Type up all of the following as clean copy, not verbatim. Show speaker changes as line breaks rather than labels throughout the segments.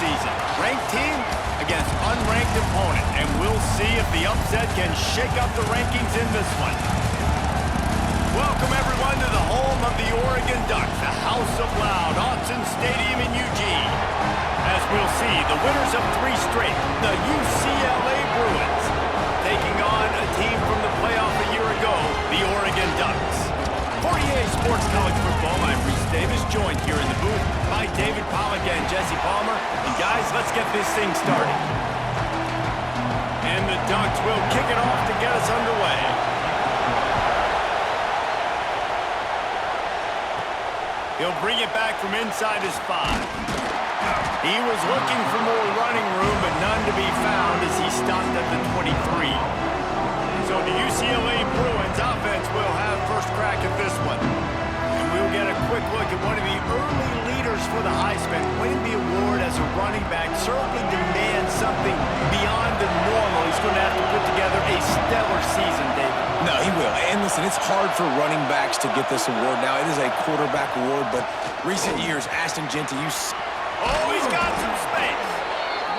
season. Ranked team against unranked opponent, and we'll see if the upset can shake up the rankings in this one. Welcome, everyone, to the home of the Oregon Ducks, the House of Loud, Autzen Stadium in Eugene. As we'll see, the winners of 3 straight, the UCLA Bruins, taking on a team from the playoff a year ago, the Oregon Ducks. For EA Sports College Football, I'm Reese Davis, joined here in the booth by David Pollack and Jesse Palmer. And guys, let's get this thing started. And the Ducks will kick it off to get us underway. He'll bring it back from inside his 5. He was looking for more running room, but none to be found as he stopped at the 23. So the UCLA Bruins offense will have first crack at this one. And we'll get a quick look at one of the early leaders for the Heisman. Winning the award as a running back certainly demands something beyond the normal. He's going to have to put together a stellar season, David.
No, he will. And listen, it's hard for running backs to get this award. Now, it is a quarterback award, but recent years, Ashton Jeanty,
oh, he's got some space.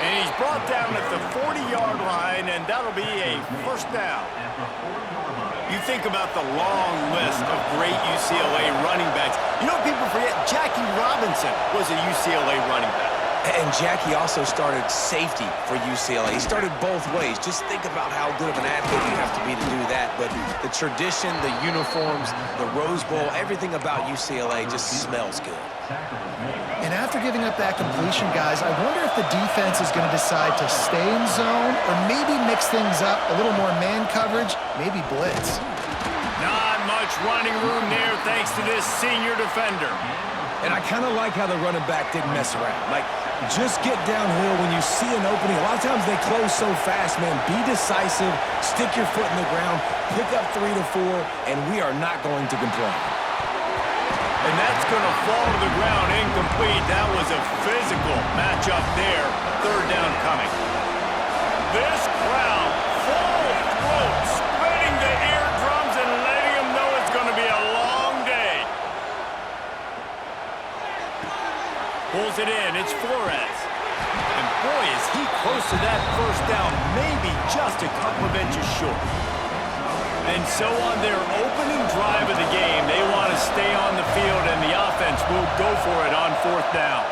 And he's brought down at the 40-yard line, and that'll be a first down. You think about the long list of great UCLA running backs. You know, people forget Jackie Robinson was a UCLA running back.
And Jackie also started safety for UCLA. He started both ways. Just think about how good of an athlete you have to be to do that. But the tradition, the uniforms, the Rose Bowl, everything about UCLA just smells good.
And after giving up that completion, guys, I wonder if the defense is going to decide to stay in zone or maybe mix things up, a little more man coverage, maybe blitz.
Not much running room there thanks to this senior defender.
And I kind of like how the running back didn't mess around. Like, just get downhill when you see an opening. A lot of times they close so fast, man. Be decisive, stick your foot in the ground, pick up 3 to 4, and we are not going to complain.
And that's going to fall to the ground incomplete. That was a physical matchup there. Third down coming. This crowd, full throat, spreading the eardrums and letting them know it's going to be a long day. Pulls it in. It's Flores. And boy, is he close to that first down. Maybe just a couple of inches short. And so on their opening drive of the game, they want to stay on the field, and the offense will go for it on 4th down.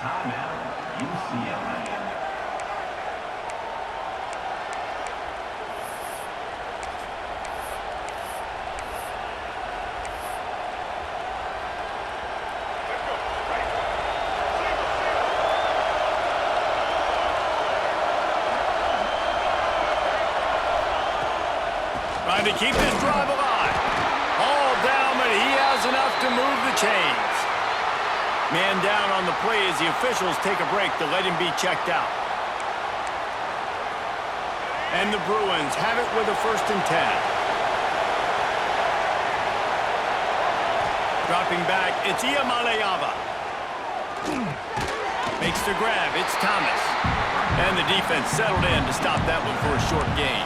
Timeout, UCLA.
Trying to keep this drive alive. All down, but he has enough to move the chains. Man down on the play as the officials take a break to let him be checked out. And the Bruins have it with a 1st and 10. Dropping back, it's Iamaleava. Makes the grab, it's Thomas. And the defense settled in to stop that one for a short gain.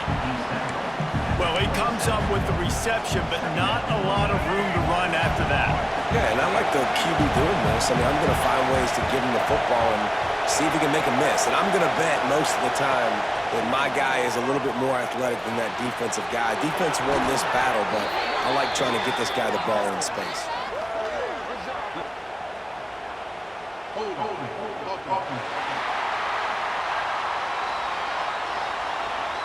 Well, he comes up with the reception, but not a lot of room to run after that.
Yeah, and I like the QB doing this. I mean, I'm going to find ways to give him the football and see if he can make a miss. And I'm going to bet most of the time that my guy is a little bit more athletic than that defensive guy. Defense won this battle, but I like trying to get this guy the ball in space.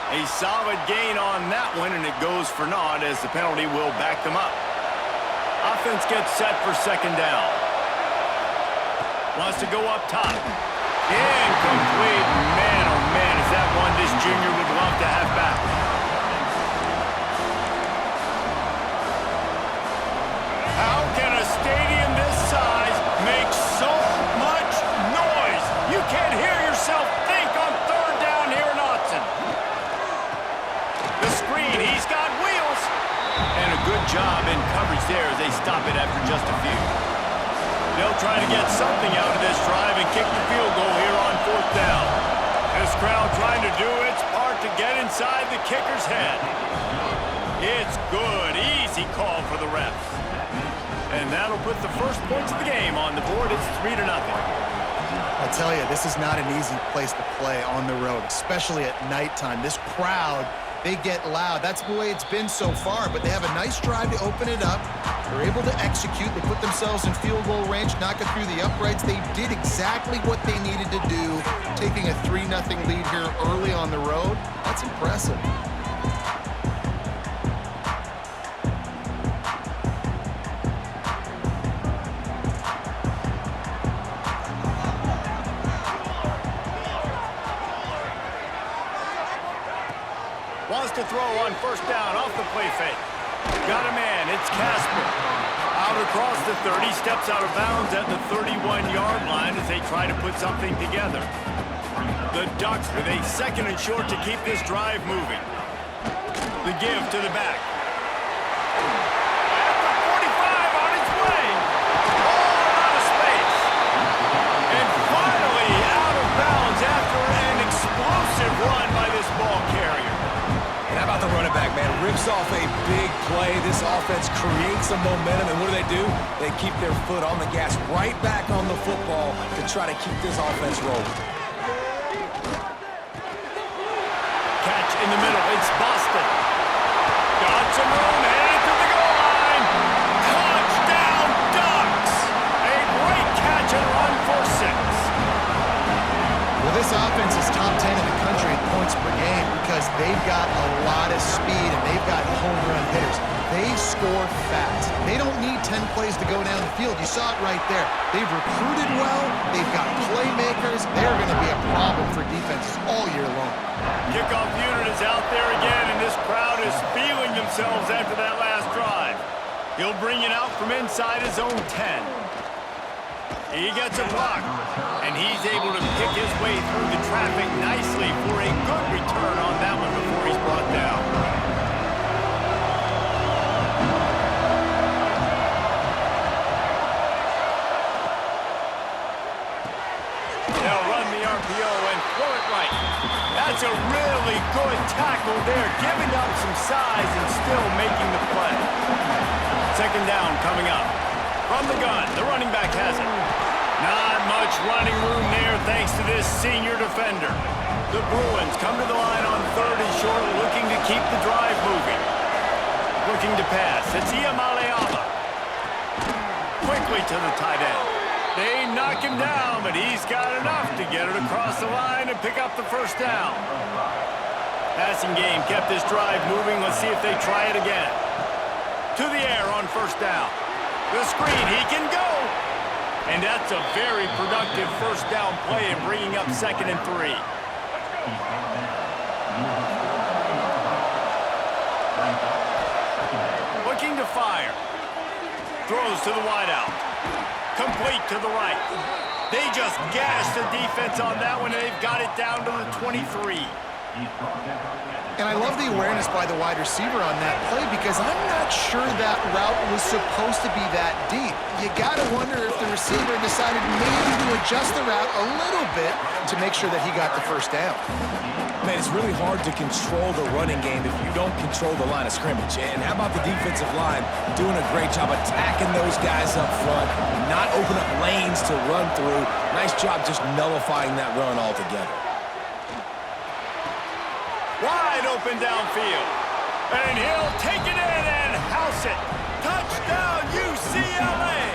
A solid gain on that one, and it goes for naught as the penalty will back them up. Offense gets set for 2nd down. Wants to go up top. Incomplete. Man, oh man, is that one this junior would love to have back. How can a stadium this size make so much noise? You can't hear yourself think on 3rd down here in Autzen. The screen, he's got wheels. And a good job in coverage there as they stop it after just a few. They'll try to get something out of this drive and kick the field goal here on 4th down. This crowd trying to do its part to get inside the kicker's head. It's good. Easy call for the refs. And that'll put the first points of the game on the board. It's 3-0.
I tell you, this is not an easy place to play on the road, especially at nighttime. This crowd, they get loud. That's the way it's been so far, but they have a nice drive to open it up. They're able to execute. They put themselves in field goal range, knock it through the uprights. They did exactly what they needed to do, taking a 3-0 lead here early on the road. That's impressive.
Wants to throw on first down off the play fake. Got a man, it's Casper. Out across the 30, steps out of bounds at the 31-yard line as they try to put something together. The Ducks with a 2nd and short to keep this drive moving. The give to the back. At the 45 on its way. All out of space. And finally out of bounds after an explosive run by this ball carrier.
And how about the running back, man? Rips off a big play. This offense creates some momentum, and what do? They keep their foot on the gas, right back on the football to try to keep this offense rolling.
Catch in the middle. It's Boston. Got some room, headed to the goal line. Touchdown, Ducks! A great catch and run for 6.
Well, this offense is top 10 in the country in points per game because they've got a lot of speed and they've got home run hitters. They score fast. They don't need 10 plays to go down the field. You saw it right there. They've recruited well. They've got playmakers. They're going to be a problem for defenses all year long.
Kickoff unit is out there again, and this crowd is feeling themselves after that last drive. He'll bring it out from inside his own 10. He gets a block, and he's able to pick his way through the traffic nicely for a good return on that one before he's brought down. They'll run the RPO and throw it right. That's a really good tackle there, giving up some size and still making the play. 2nd down coming up. From the gun, the running back has it. Not much running room there thanks to this senior defender. The Bruins come to the line on 3rd and short, looking to keep the drive moving. Looking to pass. It's Iamaleava. Quickly to the tight end. They knock him down, but he's got enough to get it across the line and pick up the first down. Passing game kept this drive moving. Let's see if they try it again. To the air on first down. The screen, he can go. And that's a very productive first down play and bringing up 2nd and 3. Looking to fire. Throws to the wideout. Complete to the right. They just gashed the defense on that one, and they've got it down to the 23.
And I love the awareness by the wide receiver on that play because I'm not sure that route was supposed to be that deep. You got to wonder if the receiver decided maybe to adjust the route a little bit to make sure that he got the first down.
Man, it's really hard to control the running game if you don't control the line of scrimmage. And how about the defensive line doing a great job attacking those guys up front, not open up lanes to run through. Nice job just nullifying that run altogether.
Wide open downfield. And he'll take it in and house it. Touchdown, UCLA!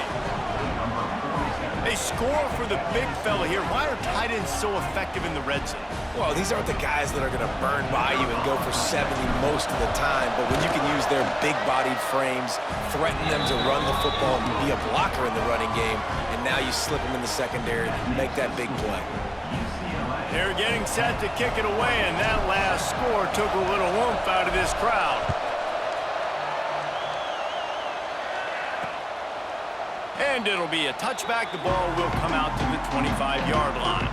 They score for the big fella here. Why are tight ends so effective in the red zone?
Well, these aren't the guys that are going to burn by you and go for 70 most of the time, but when you can use their big-bodied frames, threaten them to run the football and be a blocker in the running game, and now you slip them in the secondary, make that big play.
They're getting set to kick it away, and that last score took a little oomph out of this crowd. And it'll be a touchback. The ball will come out to the 25-yard line.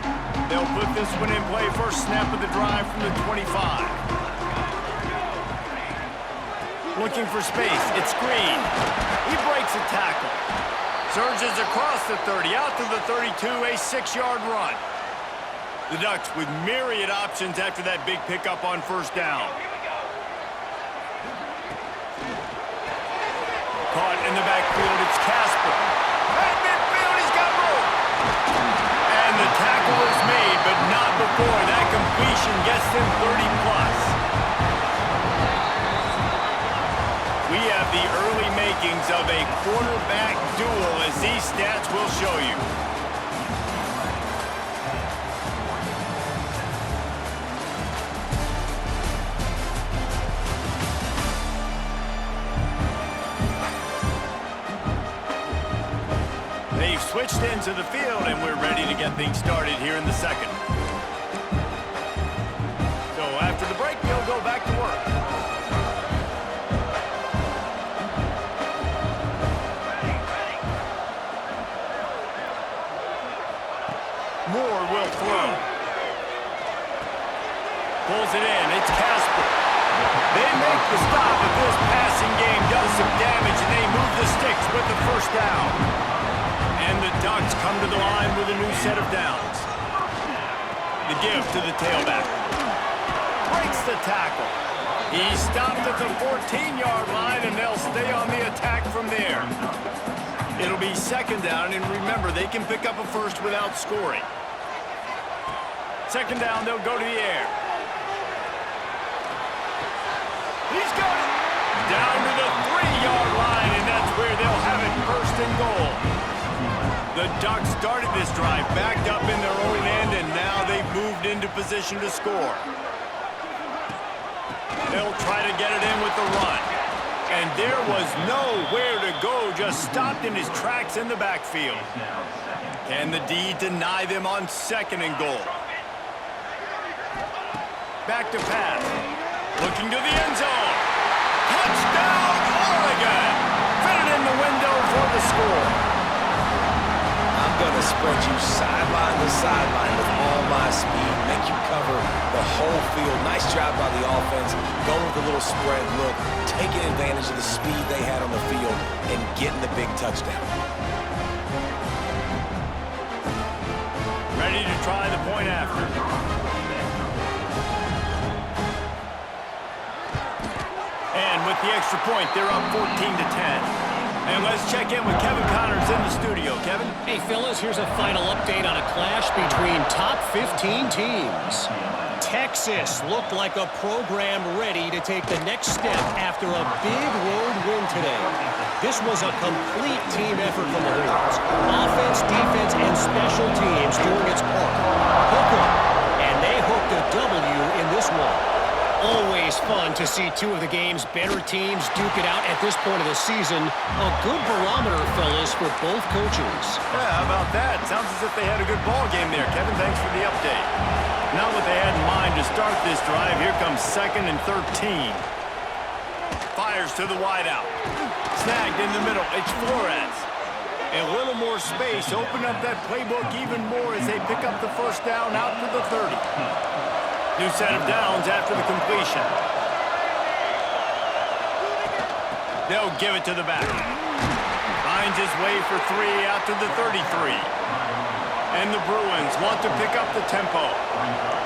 They'll put this one in play. First snap of the drive from the 25. Looking for space. It's Green. He breaks a tackle. Surges across the 30, out to the 32, a 6-yard run. The Ducks with myriad options after that big pickup on first down. Caught In the backfield, it's Casper. At midfield, he's got room. And the tackle is made, but not before that completion gets them 30-plus. We have the early makings of a quarterback duel, as these stats will show you. They've switched into the field, and we're ready to get things started here in the second. So after the break, they'll go back to work. Moore will throw. Pulls it in. It's Casper. They make the stop, but this passing game does some damage, and they move the sticks with the first down. And the Ducks come to the line with a new set of downs. The give to the tailback. Breaks the tackle. He stopped at the 14-yard line, and they'll stay on the attack from there. It'll be second down, and remember, they can pick up a first without scoring. Second down, they'll go to the air. He's got it. Down to the 3-yard line, and that's where they'll have it first and goal. The Ducks started this drive backed up in their own end, and now they've moved into position to score. They'll try to get it in with the run. And there was nowhere to go, just stopped in his tracks in the backfield. Can the D deny them on second and goal? Back to pass. Looking to the end zone. Touchdown, Oregon! Fitted in the window for the score.
I'm going to spread you sideline to sideline with all my speed, make you cover the whole field. Nice job by the offense, going with a little spread look, taking advantage of the speed they had on the field, and getting the big touchdown.
Ready to try the point after. And with the extra point, they're up 14-10. And let's check in with Kevin Connors in the studio. Kevin?
Hey, fellas, here's a final update on a clash between top 15 teams. Texas looked like a program ready to take the next step after a big road win today. This was a complete team effort from the Horns. Offense, defense, and special teams doing its part. Hook 'em, and they hooked a W in this one. Always fun to see two of the game's better teams duke it out at this point of the season. A good barometer, fellas, for both coaches.
Yeah, how about that? Sounds as if they had a good ball game there. Kevin, thanks for the update. Not what they had in mind to start this drive. Here comes 2nd and 13. Fires to the wideout. Snagged in the middle. It's Flores. A little more space. Open up that playbook even more as they pick up the first down out to the 30. New set of downs after the completion. They'll give it to the back. Finds his way for 3 out to the 33. And the Bruins want to pick up the tempo.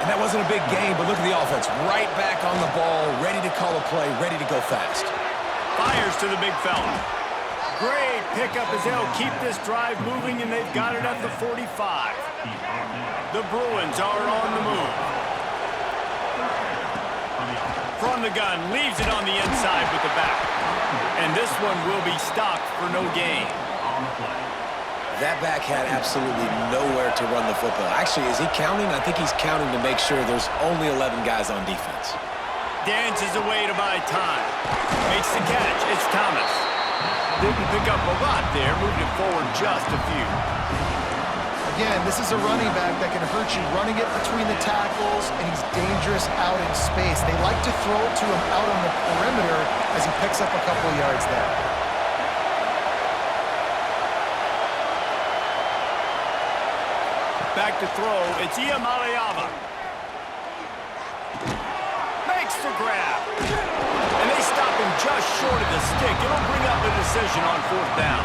And that wasn't a big game, but look at the offense. Right back on the ball, ready to call a play, ready to go fast.
Fires to the big fella. Great pickup as they'll keep this drive moving, and they've got it at the 45. The Bruins are on the move. From the gun, leaves it on the inside with the back. And this one will be stopped for no gain.
That back had absolutely nowhere to run the football. Actually, is he counting? I think he's counting to make sure there's only 11 guys on defense.
Dances away to buy time. Makes the catch. It's Thomas. Didn't pick up a lot there. Moved it forward just a few.
Again, this is a running back that can hurt you running it between the tackles, and he's dangerous out in space. They like to throw it to him out on the perimeter as he picks up a couple of yards there.
Back to throw. It's Iamaleava. Makes the grab. And they stop him just short of the stick. It'll bring up a decision on 4th down.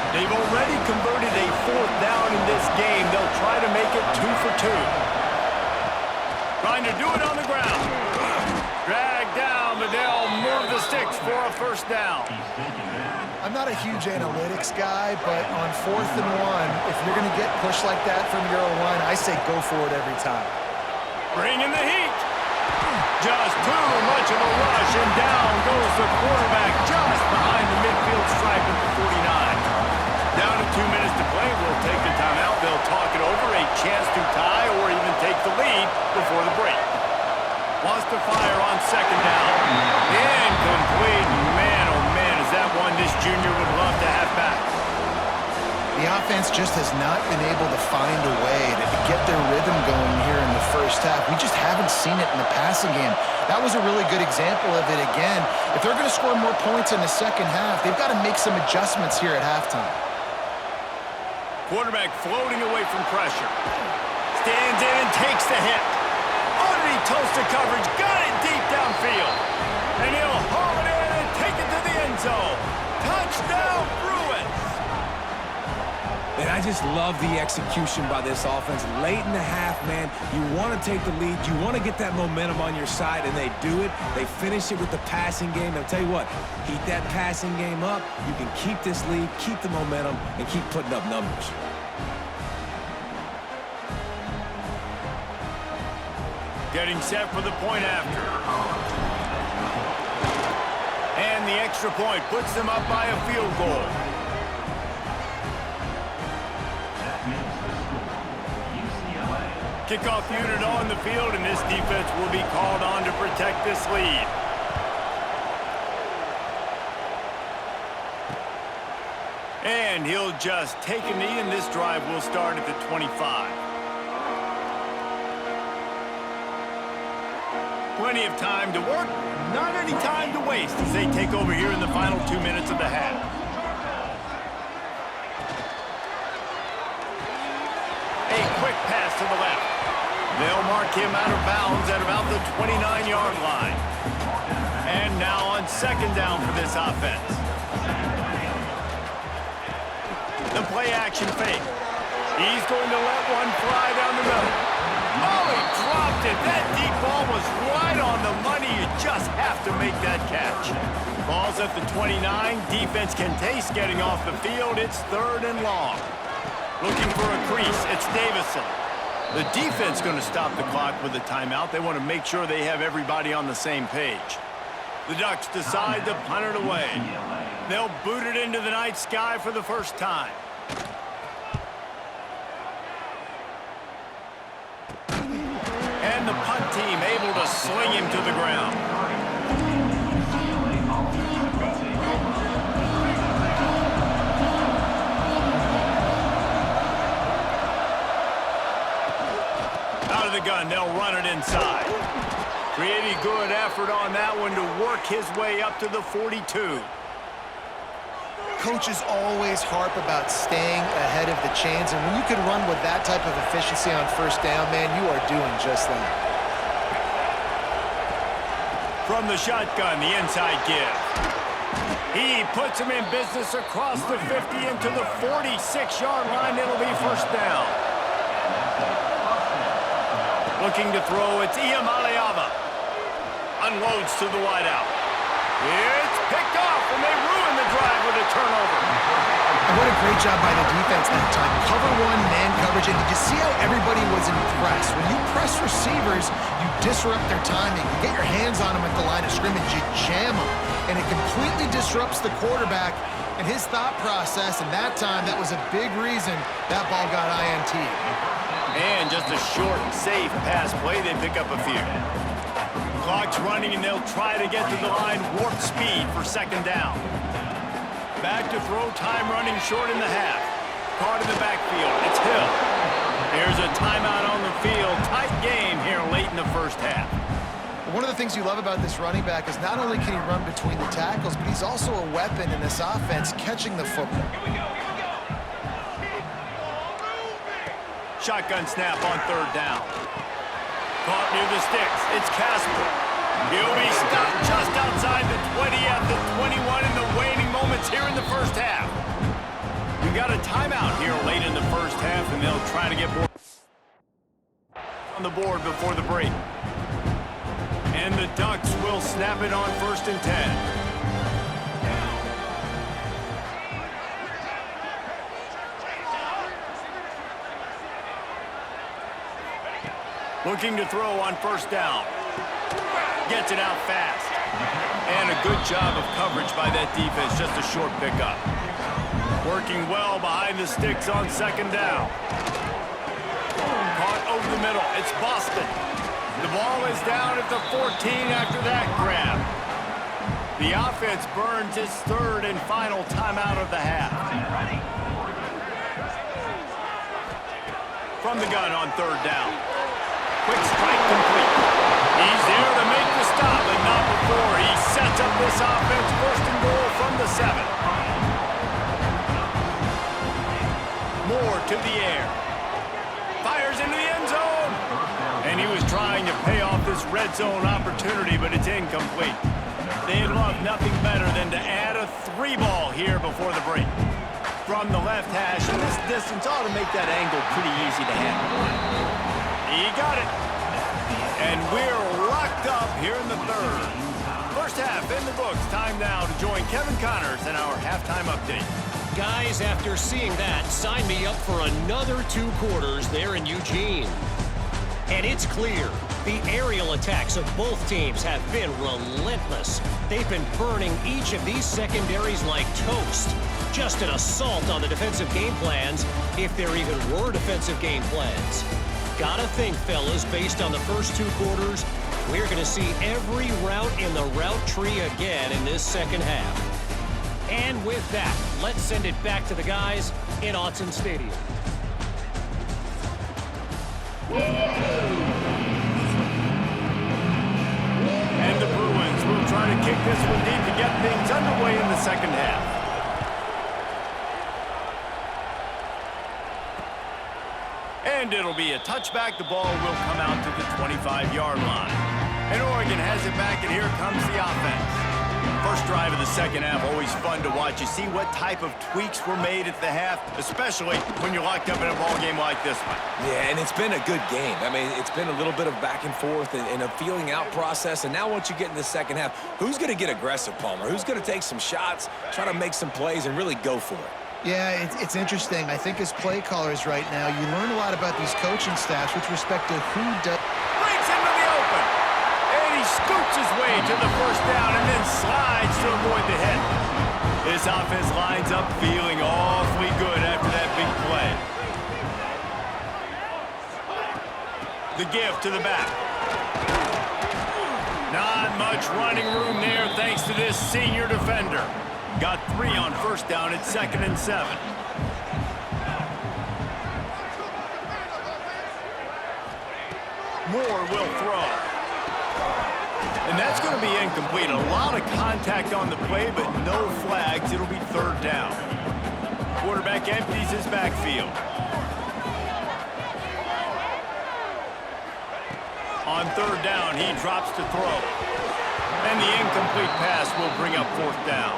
They've already converted a 4th down in this game. They'll try to make it 2 for 2. Trying to do it on the ground. Dragged down, but they'll move the sticks for a first down.
I'm not a huge analytics guy, but on 4th and 1, if you're going to get pushed like that from your own line, I say go for it every time.
Bringing the heat. Just too much of a rush, and down goes the quarterback just behind the midfield stripe at the 49. Down to 2 minutes to play. We'll take the timeout. They'll talk it over. A chance to tie or even take the lead before the break. Wants to fire on 2nd down. Incomplete. Man, oh man, is that one this junior would love to have back.
The offense just has not been able to find a way to get their rhythm going here in the first half. We just haven't seen it in the passing game. That was a really good example of it again. If they're going to score more points in the second half, they've got to make some adjustments here at halftime.
Quarterback floating away from pressure. Stands in and takes the hit. Underneath toasted coverage. Got it deep downfield. And he'll haul it in and take it to the end zone. Touchdown, Bruins!
And I just love the execution by this offense. Late in the half, man, you want to take the lead. You want to get that momentum on your side, and they do it. They finish it with the passing game. I'll tell you what, heat that passing game up. You can keep this lead, keep the momentum, and keep putting up numbers.
Getting set for the point after. And the extra point puts them up by a field goal. Kickoff unit on the field, and this defense will be called on to protect this lead. And he'll just take a knee, and this drive will start at the 25. Plenty of time to work, not any time to waste as they take over here in the final 2 minutes of the half. A quick pass to the left. They'll mark him out of bounds at about the 29-yard line. And now on 2nd down for this offense. The play action fake. He's going to let one fly down the middle. Oh, he dropped it. That deep ball was right on the money. You just have to make that catch. Ball's at the 29. Defense can taste getting off the field. It's 3rd and long. Looking for a crease. It's Davison. The defense going to stop the clock with a timeout. They want to make sure they have everybody on the same page. The Ducks decide to punt it away. They'll boot it into the night sky for the first time. And the punt team able to sling him to the ground. Out of the gun, they'll run it inside. Pretty good effort on that one to work his way up to the 42.
Coaches always harp about staying ahead of the chains, and when you can run with that type of efficiency on 1st down, man, you are doing just that.
From the shotgun, the inside give. He puts him in business across the 50 into the 46-yard line. It'll be 1st down. Looking to throw, it's Iamaleava. Unloads to the wideout. It's picked off, and they ruin the drive with a turnover.
And what a great job by the defense that time. Cover 1, man coverage, and did you see how everybody was impressed? When you press receivers, you disrupt their timing. You get your hands on them at the line of scrimmage, you jam them, and it completely disrupts the quarterback and his thought process, and that time, that was a big reason that ball got INT.
And just a short, safe pass play, they pick up a few. Clock's running, and they'll try to get to the line, warp speed for 2nd down. Back to throw, time running short in the half. Caught in the backfield, it's Hill. Here's a timeout on the field. Tight game here late in the first half.
One of the things you love about this running back is not only can he run between the tackles, but he's also a weapon in this offense catching the football.
Shotgun snap on 3rd down. Caught near the sticks. It's Casper. He'll be stopped just outside the 20 at the 21 in the waning moments here in the first half. We got a timeout here late in the first half, and they'll try to get more on the board before the break. And the Ducks will snap it on 1st and 10. Looking to throw on first down. Gets it out fast. And a good job of coverage by that defense, just a short pickup. Working well behind the sticks on second down. Caught over the middle. It's Boston. The ball is down at the 14 after that grab. The offense burns its third and final timeout of the half. From the gun on third down. Quick strike complete. He's there to make the stop, but not before he sets up this offense first and goal from the 7. Moore to the air. Fires into the end zone. And he was trying to pay off this red zone opportunity, but it's incomplete. They'd love nothing better than to add a 3-ball here before the break. From the left hash, and this distance ought to make that angle pretty easy to handle. He got it. And we're locked up here in the third. First half in the books. Time now to join Kevin Connors in our halftime update.
Guys, after seeing that, sign me up for another 2 quarters there in Eugene. And it's clear, the aerial attacks of both teams have been relentless. They've been burning each of these secondaries like toast. Just an assault on the defensive game plans, if there even were defensive game plans. Gotta think, fellas, based on the first 2 quarters, we're going to see every route in the route tree again in this second half. And with that, let's send it back to the guys in Autzen Stadium.
And the Bruins will try to kick this one deep to get things underway in the second half. And it'll be a touchback. The ball will come out to the 25-yard line. And Oregon has it back, and here comes the offense. First drive of the second half, always fun to watch. You see what type of tweaks were made at the half, especially when you're locked up in a ball game like this one.
Yeah, and it's been a good game. I mean, it's been a little bit of back and forth and a feeling out process. And now once you get in the second half, who's going to get aggressive, Palmer? Who's going to take some shots, try to make some plays, and really go for it?
Yeah, it's interesting. I think as play callers right now, you learn a lot about these coaching staffs with respect to who does.
Breaks into the open. And he scoots his way to the first down and then slides to avoid the hit. This offense lines up feeling awfully good after that big play. The give to the back. Not much running room there thanks to this senior defender. Got 3 on first down at 2nd and 7. Moore will throw. And that's going to be incomplete. A lot of contact on the play, but no flags. It'll be third down. Quarterback empties his backfield. On third down, he drops to throw. And the incomplete pass will bring up fourth down.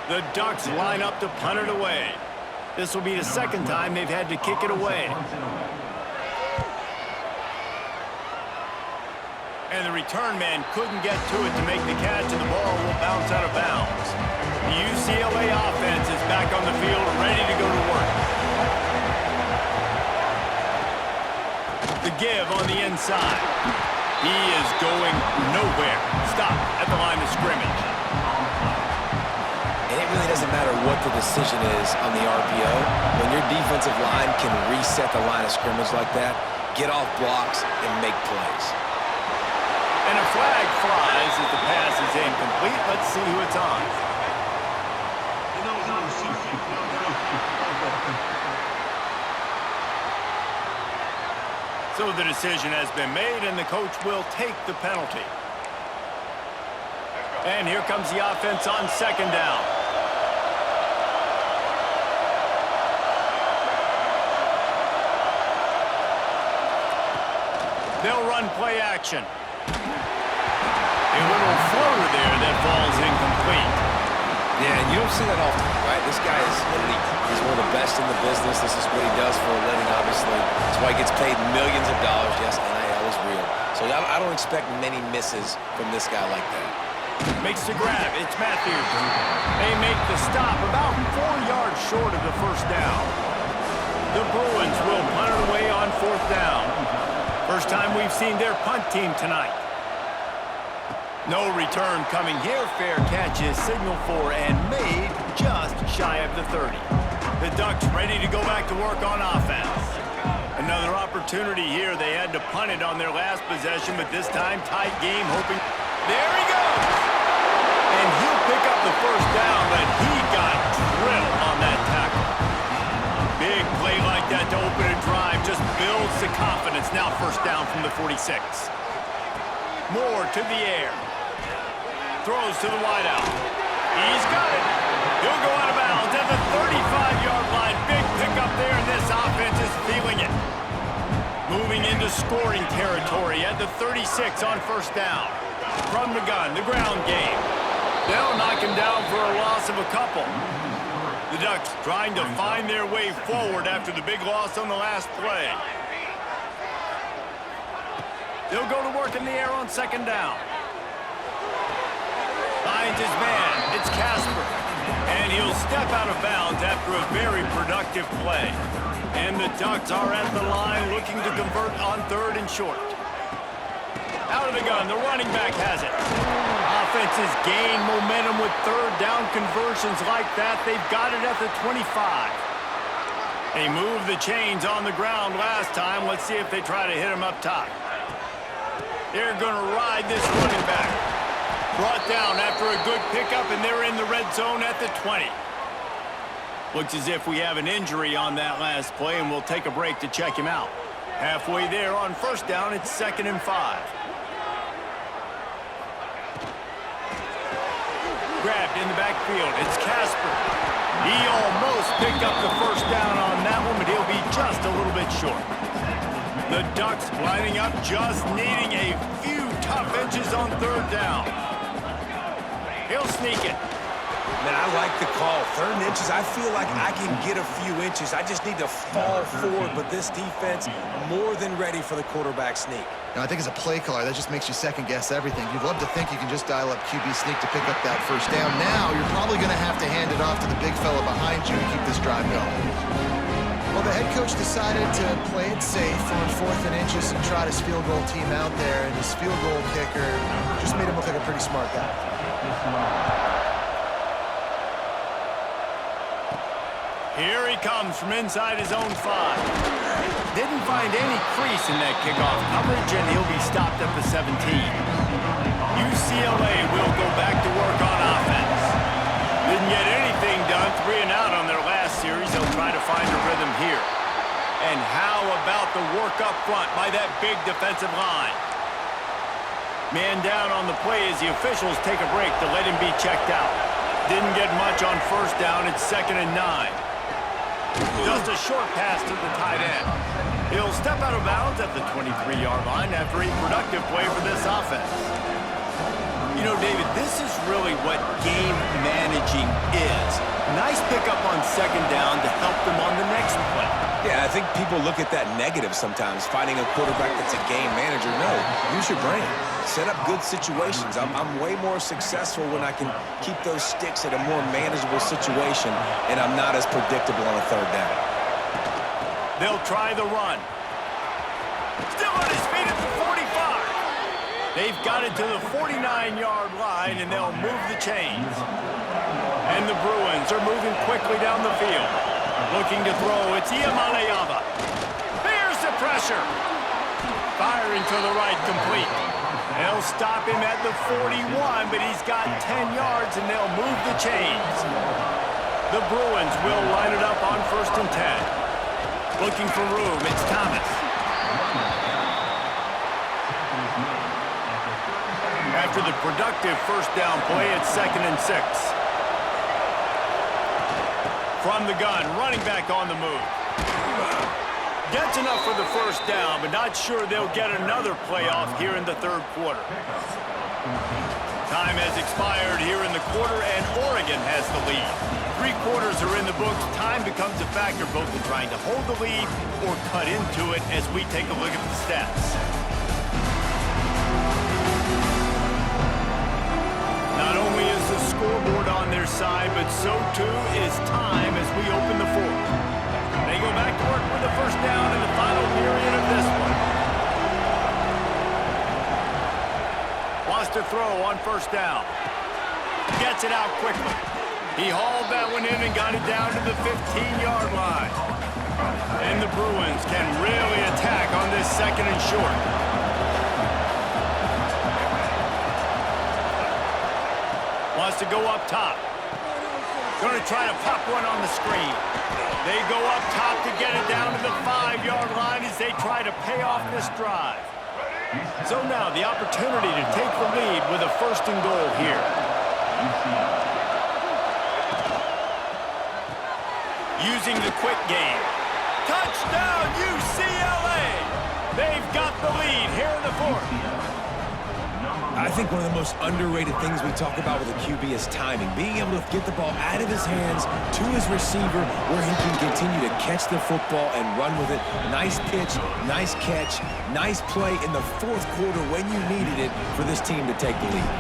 The Ducks line up to punt it away. This will be the second time they've had to kick it away. And the return man couldn't get to it to make the catch, and the ball will bounce out of bounds. The UCLA offense is back on the field, ready to go to work. The give on the inside. He is going nowhere. Stop at the line of scrimmage.
And it really doesn't matter what the decision is on the RPO. When your defensive line can reset the line of scrimmage like that, get off blocks and make plays.
And a flag flies as the pass is incomplete. Let's see who it's on. So the decision has been made, and the coach will take the penalty. And here comes the offense on second down. They'll run play action. A little floater there that falls incomplete.
Yeah, and you don't see that often, right? This guy is elite. He's one of the best in the business. This is what he does for a living, obviously. That's why he gets paid millions of dollars. Yes, NIL is real. So I don't expect many misses from this guy like that.
Makes the grab. It's Matthews. They make the stop about 4 yards short of the first down. The Bruins will punt it away on fourth down. First time we've seen their punt team tonight. No return coming here. Fair catch is signaled for and made just shy of the 30. The Ducks ready to go back to work on offense. Another opportunity here. They had to punt it on their last possession, but this time tight game, hoping. There he goes! And he'll pick up the first down, but he got drilled on that tackle. Big play like that to open a drive just builds the confidence. Now first down from the 46. Moore to the air. Throws to the wideout. He's got it. He'll go out of bounds at the 35-yard line. Big pickup there, and this offense is feeling it. Moving into scoring territory at the 36 on first down. From the gun, the ground game. They'll knock him down for a loss of a couple. The Ducks trying to find their way forward after the big loss on the last play. They'll go to work in the air on second down. Finds his man. It's Casper. And he'll step out of bounds after a very productive play. And the Ducks are at the line looking to convert on third and short. Out of the gun, the running back has it. Offenses gain momentum with third down conversions like that. They've got it at the 25. They moved the chains on the ground last time. Let's see if they try to hit him up top. They're going to ride this running back. Brought down after a good pickup, and they're in the red zone at the 20. Looks as if we have an injury on that last play, and we'll take a break to check him out. Halfway there on first down, it's 2nd and 5. Grabbed in the backfield, it's Casper. He almost picked up the first down on that one, but he'll be just a little bit short. The Ducks lining up, just needing a few tough inches on third down. He'll sneak it.
Man, I like the call. 3rd and inches, I feel like I can get a few inches. I just need to fall forward, but this defense more than ready for the quarterback sneak.
Now, I think as a play caller, that just makes you second-guess everything. You'd love to think you can just dial up QB sneak to pick up that first down. Now, you're probably going to have to hand it off to the big fella behind you to keep this drive going. Well, the head coach decided to play it safe on 4th and inches and trot his field goal team out there, and his field goal kicker just made him look like a pretty smart guy.
Here he comes from inside his own 5. Didn't find any crease in that kickoff coverage, and he'll be stopped at the 17. UCLA will go back to work on offense. Didn't get anything done, 3 and out on their last series. They'll try to find a rhythm here. And how about the work up front by that big defensive line? Man down on the play as the officials take a break to let him be checked out. Didn't get much on first down. It's 2nd and 9. Just a short pass to the tight end. He'll step out of bounds at the 23-yard line after a productive play for this offense. You know, David, this is really what game managing is. Nice pickup on second down to help them on the next play.
Yeah, I think people look at that negative sometimes, finding a quarterback that's a game manager. No, use your brain. Set up good situations. I'm way more successful when I can keep those sticks at a more manageable situation, and I'm not as predictable on a third down.
They'll try the run. Still on his feet at the 45. They've got it to the 49-yard line, and they'll move the chains. And the Bruins are moving quickly down the field. Looking to throw, it's Iamaleava. There's the pressure. Firing to the right, complete. They'll stop him at the 41, but he's got 10 yards, and they'll move the chains. The Bruins will line it up on 1st and 10. Looking for room, it's Thomas. After the productive first down play, it's 2nd and 6. From the gun, running back on the move. Gets enough for the first down, but not sure they'll get another playoff here in the 3rd quarter. Time has expired here in the quarter, and Oregon has the lead. 3 quarters are in the books. Time becomes a factor both in trying to hold the lead or cut into it as we take a look at the stats. Not only is the scoreboard on their side, but so too is time as we open the 4th. They go back to work with the first down in the final period of this one. throw on first down. Gets it out quickly. He hauled that one in and got it down to the 15-yard line. And the Bruins can really attack on this second and short. Wants to go up top. Going to try to pop one on the screen. They go up top to get it down to the 5-yard line as they try to pay off this drive. So now the opportunity to take the lead with a first and goal here. Using the quick game. Touchdown, UCLA! They've got the lead here in the fourth.
I think one of the most underrated things we talk about with a QB is timing. Being able to get the ball out of his hands to his receiver where he can continue to catch the football and run with it. Nice pitch, nice catch, nice play in the fourth quarter when you needed it for this team to take the lead.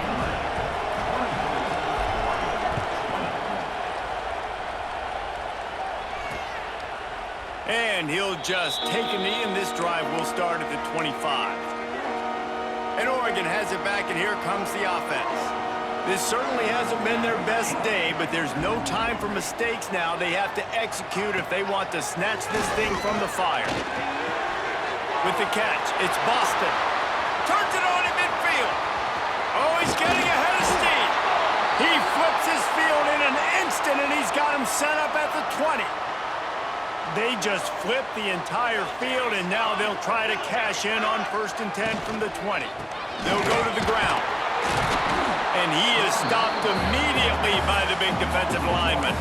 And he'll just take a knee, and this drive will start at the 25. And Oregon has it back, and here comes the offense. This certainly hasn't been their best day, but there's no time for mistakes now. They have to execute if they want to snatch this thing from the fire. With the catch, it's Boston. Turns it on in midfield. Oh, he's getting ahead of steam. He flips his field in an instant, and he's got him set up at the 20. They just flipped the entire field, and now they'll try to cash in on 1st and 10 from the 20. They'll go to the ground. And he is stopped immediately by the big defensive lineman.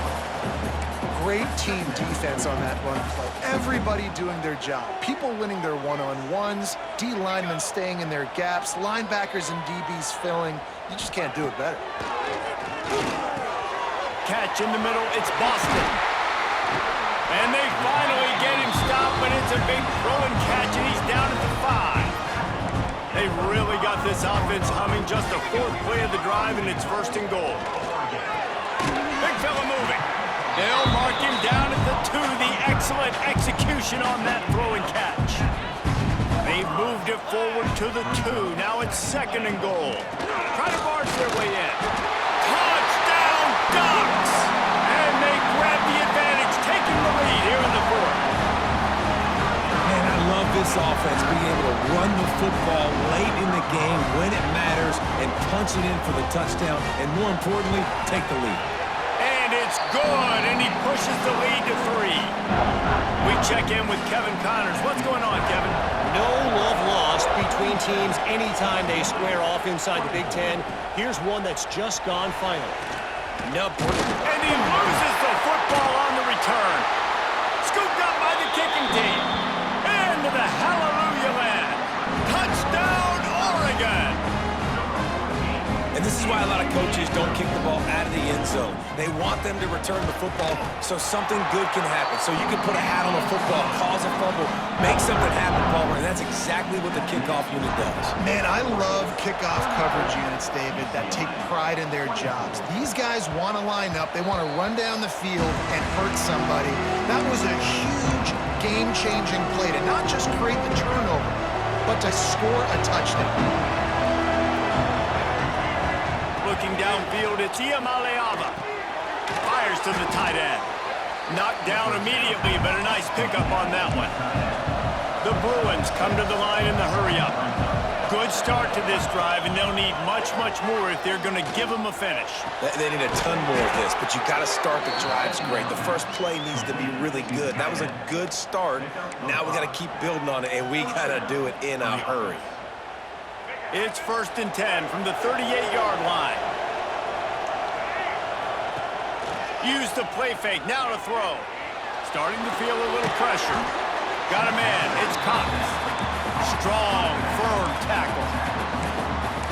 Great team defense on that run play. Everybody doing their job. People winning their one-on-ones, D linemen staying in their gaps, linebackers and DBs filling. You just can't do it better.
Catch in the middle, it's Boston. And they finally get him stopped, but it's a big throw and catch, and he's down at the 5. They really got this offense humming. Just the 4th play of the drive, and it's 1st and goal. Big fella moving. They'll mark him down at the 2. The excellent execution on that throw and catch. They've moved it forward to the 2. Now it's 2nd and goal. Try to barge their way in. Touchdown, Ducks! And they grab the advantage, taking the lead here in the 4th.
Man, I love this offense, being able to run the football late in the game when it matters and punch it in for the touchdown, and more importantly, take the lead.
And it's good, and he pushes the lead to 3. We check in with Kevin Connors. What's going on, Kevin?
No love lost between teams anytime they square off inside the Big Ten. Here's one that's just gone final.
Nope. And he loses the football on the return. Scooped up by the kicking team. Into the hallelujah land. Touchdown, Oregon!
And this is why a lot of coaches don't kick the ball out of the end zone. They want them to return the football so something good can happen. So you can put a hat on a football, cause a fumble, make something happen, Palmer, and that's exactly what the kickoff unit does.
Man, I love kickoff coverage units, David, that take pride in their jobs. These guys want to line up. They want to run down the field and hurt somebody. That was a huge game-changing play to not just create the turnover, but to score a touchdown.
Looking downfield, it's Iamaleava. Fires to the tight end. Knocked down immediately, but a nice pickup on that one. The Bruins come to the line in the hurry-up. Good start to this drive, and they'll need much, much more if they're going to give them a finish.
They need a ton more of this, but you got to start the drives great. The first play needs to be really good. That was a good start. Now we got to keep building on it, and we got to do it in a hurry.
It's 1st and 10 from the 38-yard line. Use the play fake, now to throw. Starting to feel a little pressure. Got a man, it's Cox. Strong, firm tackle.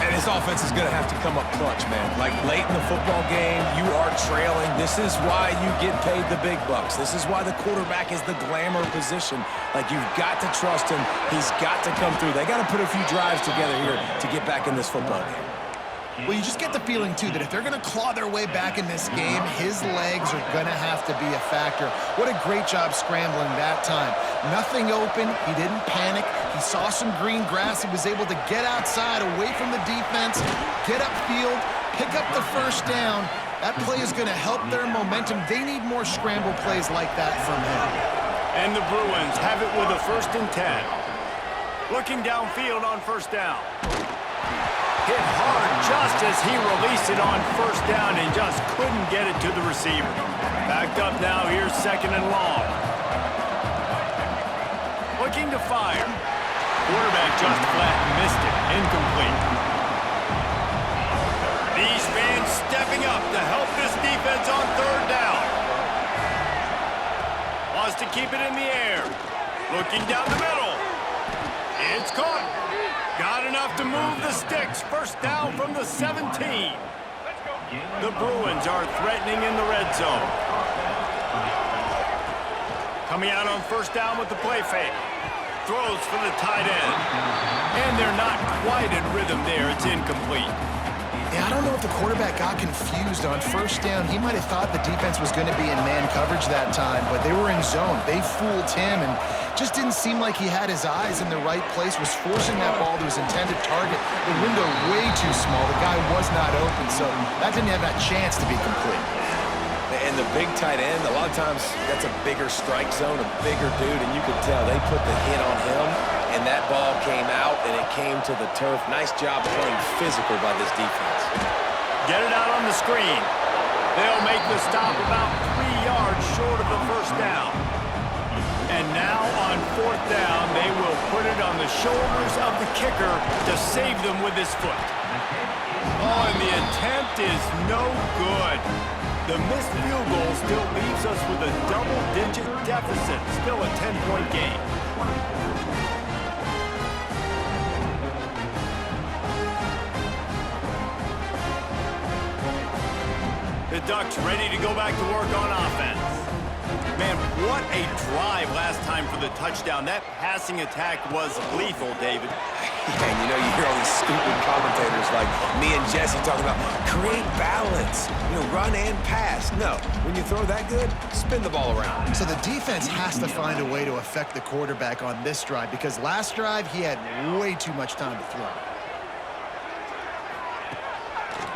And his offense is going to have to come up clutch, man. Like late in the football game, you are trailing. This is why you get paid the big bucks. This is why the quarterback is the glamour position. Like, you've got to trust him. He's got to come through. They got to put a few drives together here to get back in this football game.
Well, you just get the feeling, too, that if they're going to claw their way back in this game, his legs are going to have to be a factor. What a great job scrambling that time. Nothing open. He didn't panic. He saw some green grass. He was able to get outside, away from the defense, get upfield, pick up the first down. That play is going to help their momentum. They need more scramble plays like that from him.
And the Bruins have it with a 1st and 10. Looking downfield on 1st down. Hit hard just as he released it on 1st down and just couldn't get it to the receiver. Backed up now, here's 2nd and long. Looking to fire. Quarterback just flat missed it. Incomplete. These fans stepping up to help this defense on 3rd down. Wants to keep it in the air. Looking down the middle. It's caught. Got enough to move the sticks. 1st down from the 17. The Bruins are threatening in the red zone. Coming out on 1st down with the play fake. Throws for the tight end. And they're not quite in rhythm there. It's incomplete.
Yeah, I don't know if the quarterback got confused on 1st down. He might have thought the defense was going to be in man coverage that time, but they were in zone. They fooled him and just didn't seem like he had his eyes in the right place, was forcing that ball to his intended target. The window way too small. The guy was not open, so that didn't have that chance to be complete.
And the big tight end, a lot of times that's a bigger strike zone, a bigger dude, and you could tell they put the hit on him, and that ball came out, and it came to the turf. Nice job playing physical by this defense.
Get it out on the screen. They'll make the stop about 3 yards short of the 1st down. And now on 4th down, they will put it on the shoulders of the kicker to save them with his foot. Oh, and the attempt is no good. The missed field goal still leaves us with a double-digit deficit. Still a 10-point game. The Ducks ready to go back to work on offense. Man, what a drive last time for the touchdown. That passing attack was lethal, David.
And you know, you hear all these stupid commentators like me and Jesse talking about create balance, run and pass. No, when you throw that good, spin the ball around.
So the defense has to find a way to affect the quarterback on this drive because last drive he had way too much time to throw.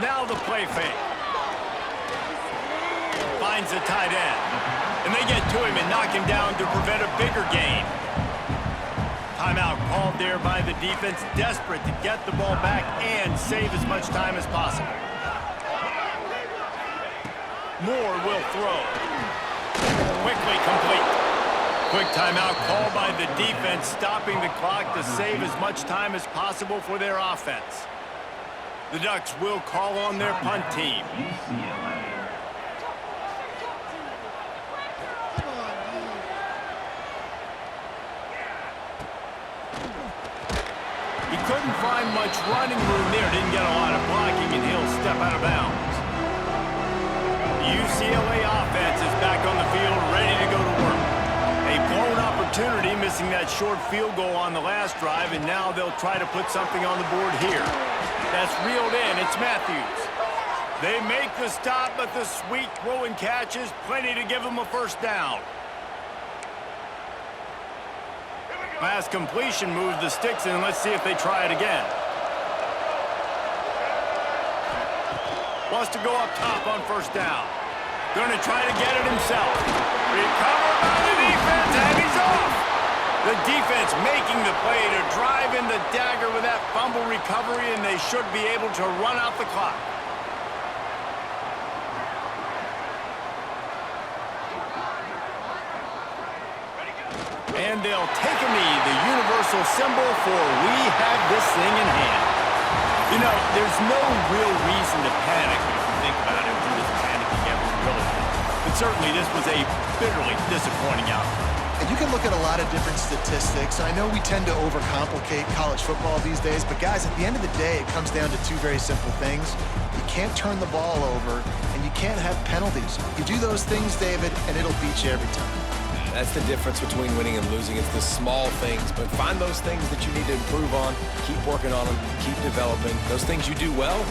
Now the play fake. Finds the tight end. And they get to him and knock him down to prevent a bigger gain. Timeout called there by the defense, desperate to get the ball back and save as much time as possible. Moore will throw. Quickly complete. Quick timeout called by the defense, stopping the clock to save as much time as possible for their offense. The Ducks will call on their punt team.
UCLA.
He couldn't find much running room there. Didn't get a lot of blocking, and he'll step out of bounds. The UCLA offense is back on the field, ready to go to work. A blown opportunity, missing that short field goal on the last drive, and now they'll try to put something on the board here. That's reeled in. It's Matthews. They make the stop, but the sweet throw and catch is plenty to give them a 1st down. Pass completion moves the sticks in. Let's see if they try it again. Wants to go up top on 1st down. Going to try to get it himself. Recovered by the defense, and he's off. The defense making the play to drive in the dagger with that fumble recovery, and they should be able to run out the clock. And they'll take a knee, the universal symbol for we have this thing in hand. You know, there's no real reason to panic if you think about it when this panicking ever really is. But certainly this was a bitterly disappointing outcome.
And you can look at a lot of different statistics. I know we tend to overcomplicate college football these days, but guys, at the end of the day, it comes down to two very simple things. You can't turn the ball over, and you can't have penalties. You do those things, David, and it'll beat you every time.
That's the difference between winning and losing. It's the small things, but find those things that you need to improve on, keep working on them, keep developing. Those things you do well,